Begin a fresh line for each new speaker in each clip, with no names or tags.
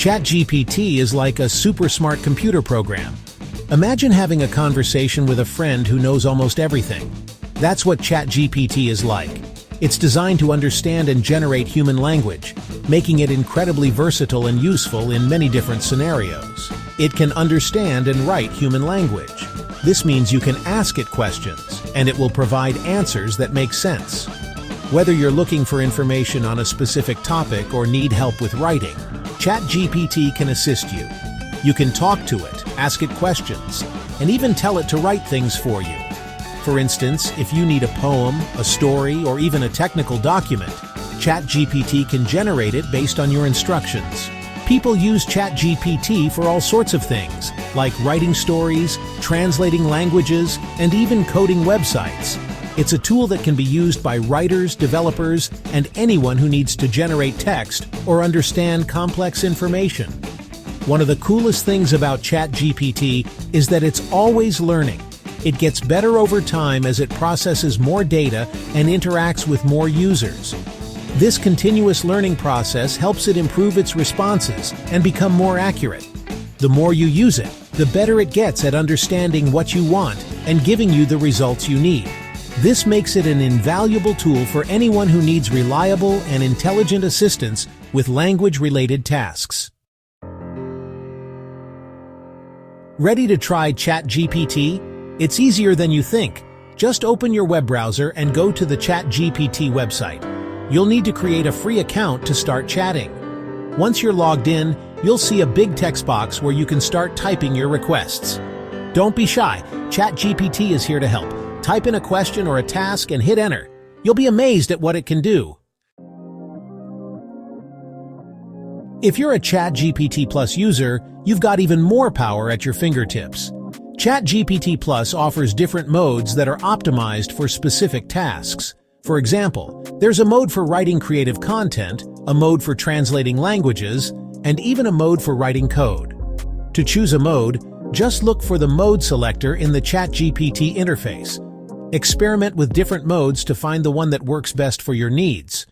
ChatGPT is like a super smart computer program. Imagine having a conversation with a friend who knows almost everything. That's what ChatGPT is like. It's designed to understand and generate human language, making it incredibly versatile and useful in many different scenarios. It can understand and write human language. This means you can ask it questions, and it will provide answers that make sense. Whether you're looking for information on a specific topic or need help with writing, ChatGPT can assist you. You can talk to it, ask it questions, and even tell it to write things for you. For instance, if you need a poem, a story, or even a technical document, ChatGPT can generate it based on your instructions. People use ChatGPT for all sorts of things, like writing stories, translating languages, and even coding websites. It's a tool that can be used by writers, developers, and anyone who needs to generate text or understand complex information. One of the coolest things about ChatGPT is that it's always learning. It gets better over time as it processes more data and interacts with more users. This continuous learning process helps it improve its responses and become more accurate. The more you use it, the better it gets at understanding what you want and giving you the results you need. This makes it an invaluable tool for anyone who needs reliable and intelligent assistance with language-related tasks. Ready to try ChatGPT? It's easier than you think. Just open your web browser and go to the ChatGPT website. You'll need to create a free account to start chatting. Once you're logged in, you'll see a big text box where you can start typing your requests. Don't be shy. ChatGPT is here to help. Type in a question or a task and hit enter. You'll be amazed at what it can do. If you're a ChatGPT Plus user, you've got even more power at your fingertips. ChatGPT Plus offers different modes that are optimized for specific tasks. For example, there's a mode for writing creative content, a mode for translating languages, and even a mode for writing code. To choose a mode, just look for the mode selector in the ChatGPT interface. Experiment with different modes to find the one that works best for your needs.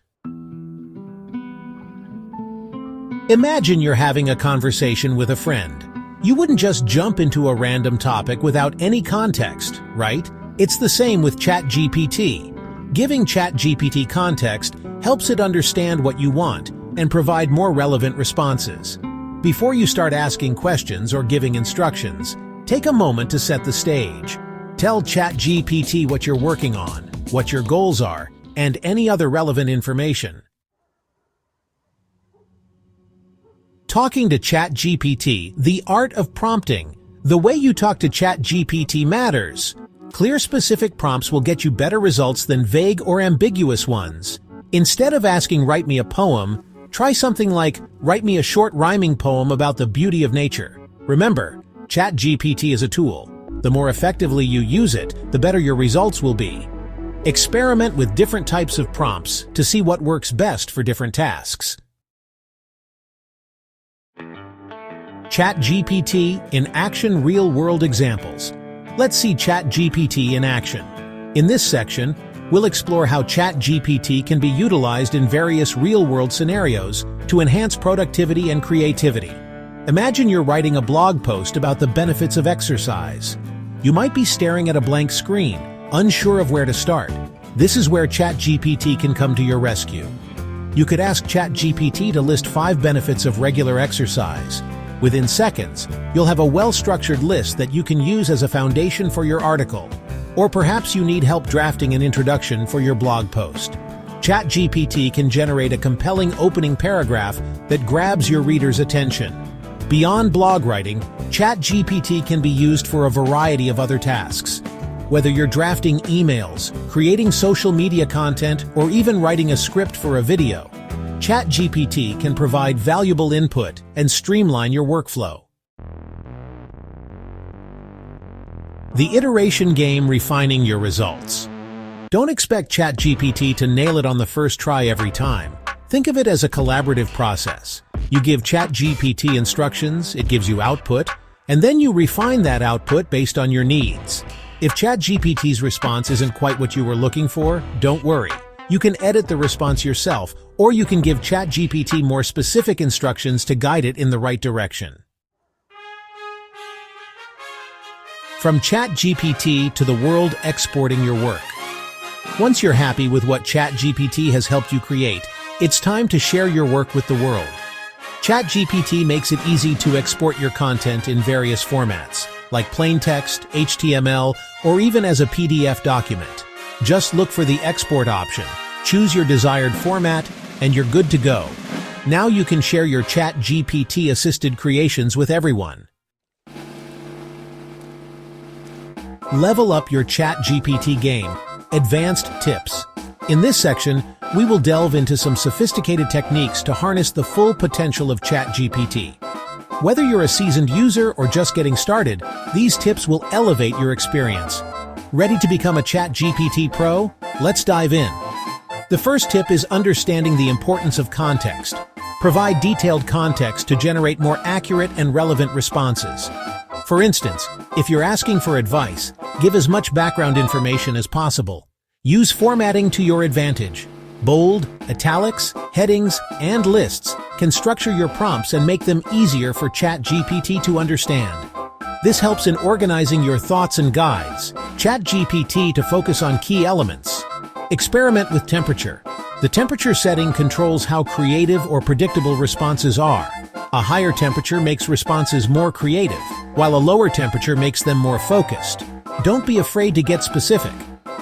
Imagine you're having a conversation with a friend. You wouldn't just jump into a random topic without any context, right? It's the same with ChatGPT. Giving ChatGPT context helps it understand what you want and provide more relevant responses. Before you start asking questions or giving instructions, take a moment to set the stage. Tell ChatGPT what you're working on, what your goals are, and any other relevant information. Talking to ChatGPT, the art of prompting. The way you talk to ChatGPT matters. Clear, specific prompts will get you better results than vague or ambiguous ones. Instead of asking, "Write me a poem," try something like, "Write me a short rhyming poem about the beauty of nature." Remember, ChatGPT is a tool. The more effectively you use it, the better your results will be. Experiment with different types of prompts to see what works best for different tasks. ChatGPT in action, real-world examples. Let's see ChatGPT in action. In this section, we'll explore how ChatGPT can be utilized in various real-world scenarios to enhance productivity and creativity. Imagine you're writing a blog post about the benefits of exercise. You might be staring at a blank screen, unsure of where to start. This is where ChatGPT can come to your rescue. You could ask ChatGPT to list 5 benefits of regular exercise. Within seconds, you'll have a well-structured list that you can use as a foundation for your article. Or perhaps you need help drafting an introduction for your blog post. ChatGPT can generate a compelling opening paragraph that grabs your reader's attention. Beyond blog writing, ChatGPT can be used for a variety of other tasks. Whether you're drafting emails, creating social media content, or even writing a script for a video, ChatGPT can provide valuable input and streamline your workflow. The iteration game, refining your results. Don't expect ChatGPT to nail it on the first try every time. Think of it as a collaborative process. You give ChatGPT instructions, it gives you output, and then you refine that output based on your needs. If ChatGPT's response isn't quite what you were looking for, don't worry. You can edit the response yourself, or you can give ChatGPT more specific instructions to guide it in the right direction. From ChatGPT to the world exporting your work. Once you're happy with what ChatGPT has helped you create, it's time to share your work with the world. ChatGPT makes it easy to export your content in various formats, like plain text, HTML, or even as a PDF document. Just look for the export option, choose your desired format, and you're good to go. Now you can share your ChatGPT-assisted creations with everyone. Level up your ChatGPT game. Advanced tips. In this section, we will delve into some sophisticated techniques to harness the full potential of ChatGPT. Whether you're a seasoned user or just getting started, these tips will elevate your experience. Ready to become a ChatGPT pro? Let's dive in. The first tip is understanding the importance of context. Provide detailed context to generate more accurate and relevant responses. For instance, if you're asking for advice, give as much background information as possible. Use formatting to your advantage. Bold, italics, headings, and lists can structure your prompts and make them easier for ChatGPT to understand. This helps in organizing your thoughts and guides ChatGPT to focus on key elements. Experiment with temperature. The temperature setting controls how creative or predictable responses are. A higher temperature makes responses more creative, while a lower temperature makes them more focused. Don't be afraid to get specific.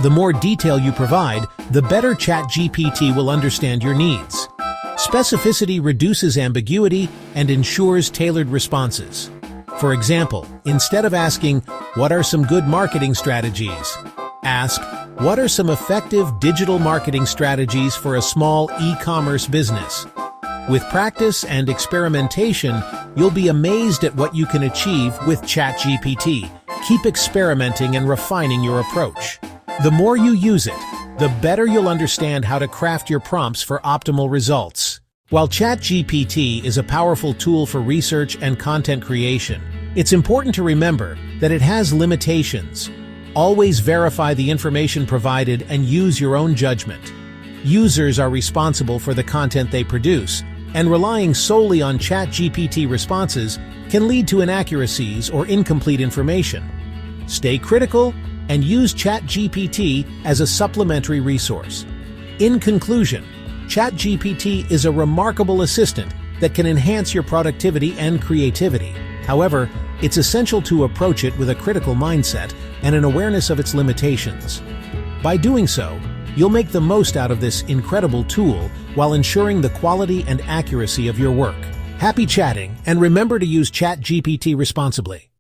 The more detail you provide, the better ChatGPT will understand your needs. Specificity reduces ambiguity and ensures tailored responses. For example, instead of asking, "What are some good marketing strategies?" ask, "What are some effective digital marketing strategies for a small e-commerce business?" With practice and experimentation, you'll be amazed at what you can achieve with ChatGPT. Keep experimenting and refining your approach. The more you use it, the better you'll understand how to craft your prompts for optimal results. While ChatGPT is a powerful tool for research and content creation, it's important to remember that it has limitations. Always verify the information provided and use your own judgment. Users are responsible for the content they produce, and relying solely on ChatGPT responses can lead to inaccuracies or incomplete information. Stay critical and use ChatGPT as a supplementary resource. In conclusion, ChatGPT is a remarkable assistant that can enhance your productivity and creativity. However, it's essential to approach it with a critical mindset and an awareness of its limitations. By doing so, you'll make the most out of this incredible tool while ensuring the quality and accuracy of your work. Happy chatting, and remember to use ChatGPT responsibly.